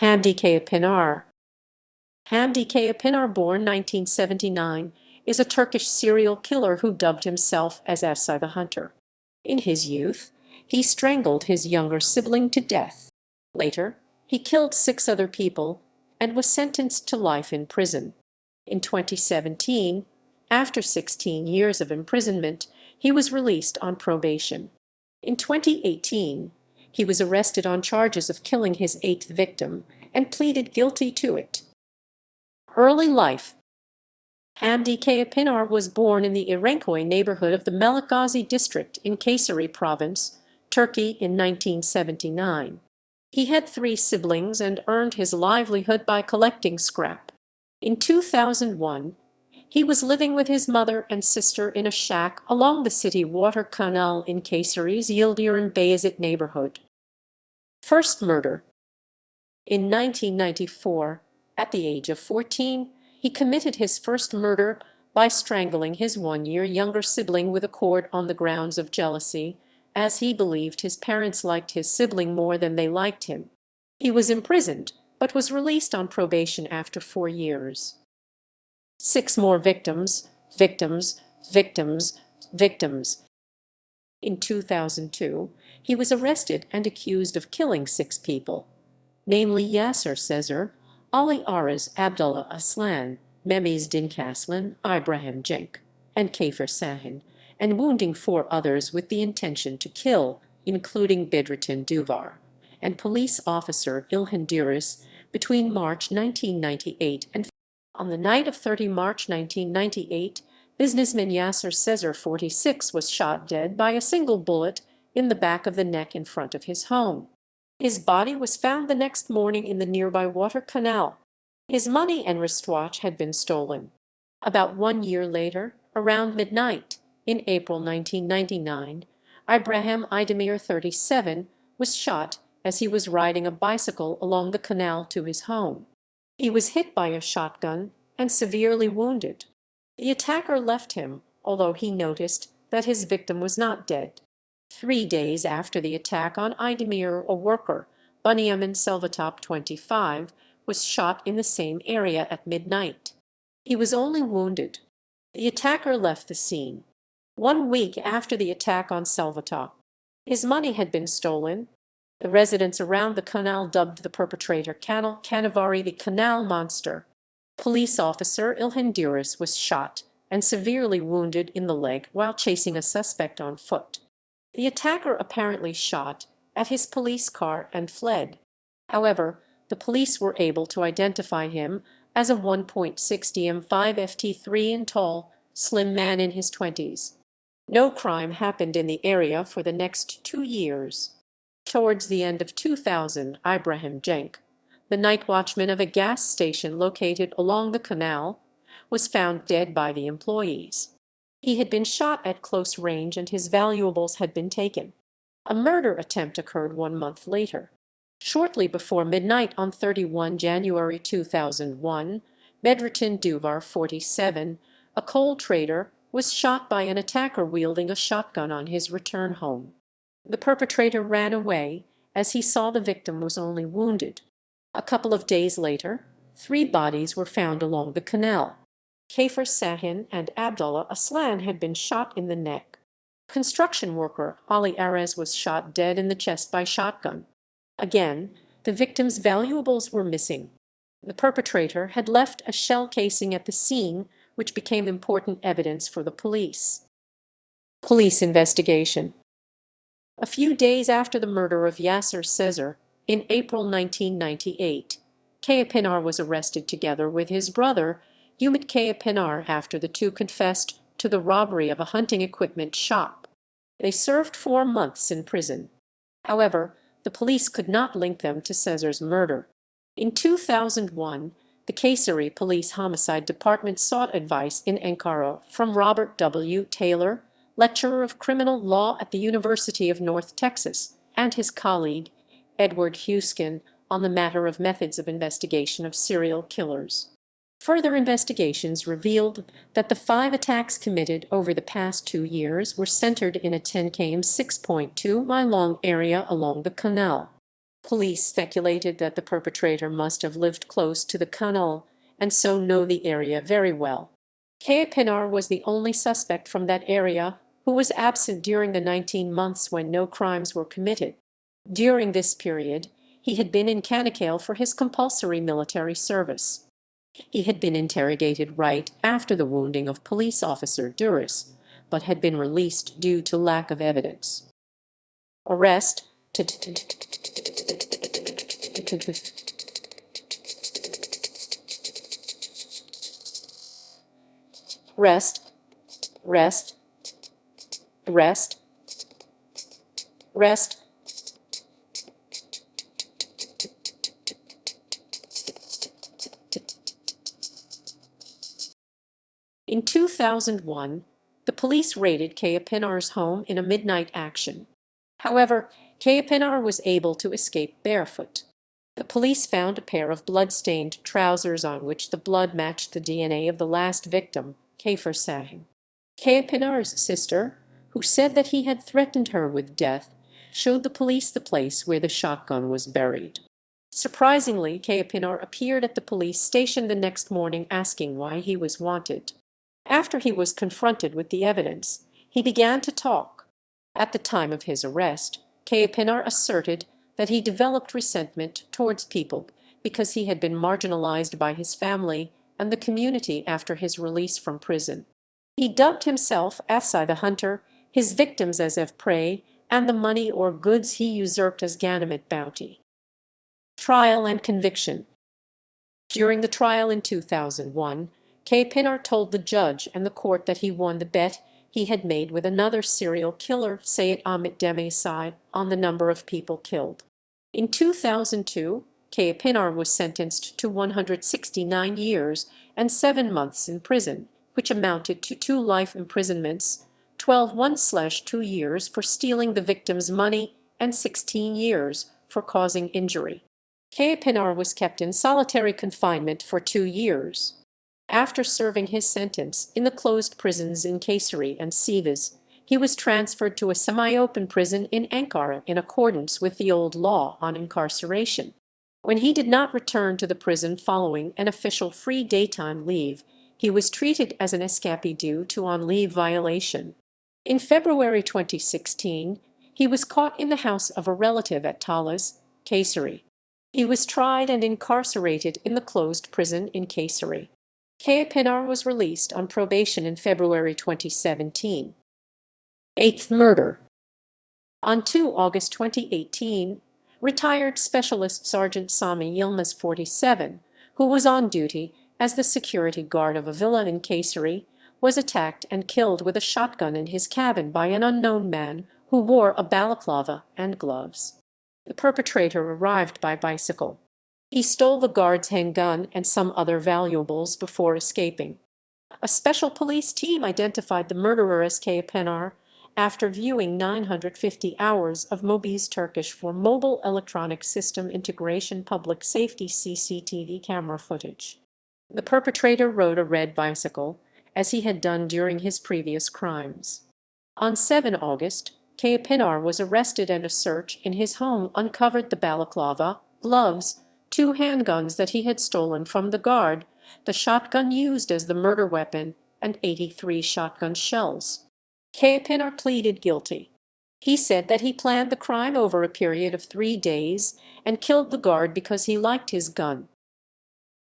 Hamdi Kayapınar. Hamdi Kayapınar, born 1979, is a Turkish serial killer who dubbed himself as Avcı the Hunter. In his youth, he strangled his younger sibling to death. Later, he killed 6 other people and was sentenced to life in prison. In 2017, after 16 years of imprisonment, he was released on probation. In 2018, he was arrested on charges of killing his 8th victim and pleaded guilty to it. Early life. Hamdi Kayapınar was born in the Erenköy neighborhood of the Melikgazi district in Kayseri province, Turkey in 1979. He had 3 siblings and earned his livelihood by collecting scrap. In 2001, he was living with his mother and sister in a shack along the city water canal in Kayseri's Yıldırım Beyazıt neighborhood. First murder. In 1994, at the age of 14, he committed his first murder by strangling his 1-year younger sibling with a cord on the grounds of jealousy, as he believed his parents liked his sibling more than they liked him. He was imprisoned, but was released on probation after 4 years. 6 more victims. In 2002, he was arrested and accused of killing 6 people, namely Yasser Sezer, Ali Aras Abdullah Aslan, Mehmet Dinkaslan, Ibrahim Cenk, and Kafir Sahin, and wounding 4 others with the intention to kill, including Bedrettin Duvar and police officer İlhan Duras, between March 1998 and on the night of 30 March 1998, businessman Yasser Sezer, 46, was shot dead by a single bullet in the back of the neck in front of his home. His body was found the next morning in the nearby water canal. His money and wristwatch had been stolen. About 1 year later, around midnight, in April 1999, Ibrahim Aydemir, 37, was shot as he was riding a bicycle along the canal to his home. He was hit by a shotgun and severely wounded. The attacker left him, although he noticed that his victim was not dead. 3 days after the attack on Aydemir, a worker, Bunyamin Selvatop, 25, was shot in the same area at midnight. He was only wounded. The attacker left the scene. 1 week after the attack on Selvatop, his money had been stolen. The residents around the canal dubbed the perpetrator Canavari the Canal Monster. Police officer İlhan Duras was shot and severely wounded in the leg while chasing a suspect on foot. The attacker apparently shot at his police car and fled. However, the police were able to identify him as a 1.60 m 5 ft3 and tall, slim man in his 20s. No crime happened in the area for the next 2 years. Towards the end of 2000, Ibrahim Cenk, the night watchman of a gas station located along the canal, was found dead by the employees. He had been shot at close range and his valuables had been taken. A murder attempt occurred 1 month later. Shortly before midnight on 31 January 2001, Bedrettin Duvar, 47, a coal trader, was shot by an attacker wielding a shotgun on his return home. The perpetrator ran away as he saw the victim was only wounded. A couple of days later, 3 bodies were found along the canal. Kafir Sahin and Abdullah Aslan had been shot in the neck. Construction worker Ali Aras was shot dead in the chest by shotgun. Again, the victim's valuables were missing. The perpetrator had left a shell casing at the scene, which became important evidence for the police. Police investigation. A few days after the murder of Yasser Sezer, in April 1998, Kayapınar was arrested together with his brother, Hamdi Kayapınar, after the 2 confessed to the robbery of a hunting equipment shop. They served 4 months in prison. However, the police could not link them to Sezer's murder. In 2001, the Kayseri Police Homicide Department sought advice in Ankara from Robert W. Taylor, lecturer of criminal law at the University of North Texas, and his colleague, Edward Huskin, on the matter of methods of investigation of serial killers. Further investigations revealed that the 5 attacks committed over the past 2 years were centered in a 10 km 6.2 mile long area along the canal. Police speculated that the perpetrator must have lived close to the canal and so know the area very well. Kayapınar was the only suspect from that area who was absent during the 19 months when no crimes were committed. During this period, he had been in Çanakkale for his compulsory military service. He had been interrogated right after the wounding of police officer Duris, but had been released due to lack of evidence. Arrest. Rest. Rest. Rest. Rest. In 2001, the police raided Kayapınar's home in a midnight action. However, Kayapınar was able to escape barefoot. The police found a pair of blood-stained trousers on which the blood matched the DNA of the last victim, Kayfer Sahim. Kayapınar's sister, who said that he had threatened her with death, showed the police the place where the shotgun was buried. Surprisingly, Kayapınar appeared at the police station the next morning asking why he was wanted. After he was confronted with the evidence, he began to talk. At the time of his arrest, Kayapınar asserted that he developed resentment towards people because he had been marginalized by his family and the community after his release from prison. He dubbed himself Asai the Hunter, his victims as of prey, and the money or goods he usurped as Ganimate bounty. Trial and conviction. During the trial in 2001, Kayapınar told the judge and the court that he won the bet he had made with another serial killer, Sayit Ahmet Demirci, on the number of people killed. In 2002, Kayapınar was sentenced to 169 years and 7 months in prison, which amounted to 2 life imprisonments, 12 1/2 years for stealing the victim's money, and 16 years for causing injury. Kayapınar was kept in solitary confinement for 2 years. After serving his sentence in the closed prisons in Kayseri and Sivas, he was transferred to a semi-open prison in Ankara in accordance with the old law on incarceration. When he did not return to the prison following an official free daytime leave, he was treated as an escapee due to on-leave violation. In February 2016, he was caught in the house of a relative at Talas, Kayseri. He was tried and incarcerated in the closed prison in Kayseri. Kayapınar was released on probation in February 2017. Eighth murder. On 2 August 2018, retired Specialist Sergeant Sami Yilmaz, 47, who was on duty as the security guard of a villa in Kayseri, was attacked and killed with a shotgun in his cabin by an unknown man who wore a balaclava and gloves. The perpetrator arrived by bicycle. He stole the guard's handgun and some other valuables before escaping. A special police team identified the murderer as Kayapınar after viewing 950 hours of Mobi's Turkish for Mobile Electronic System Integration public safety CCTV camera footage. The perpetrator rode a red bicycle, as he had done during his previous crimes. On 7 August, Kayapınar was arrested and a search in his home uncovered the balaclava, gloves, 2 handguns that he had stolen from the guard, the shotgun used as the murder weapon, and 83 shotgun shells. Kayapınar pleaded guilty. He said that he planned the crime over a period of 3 days and killed the guard because he liked his gun.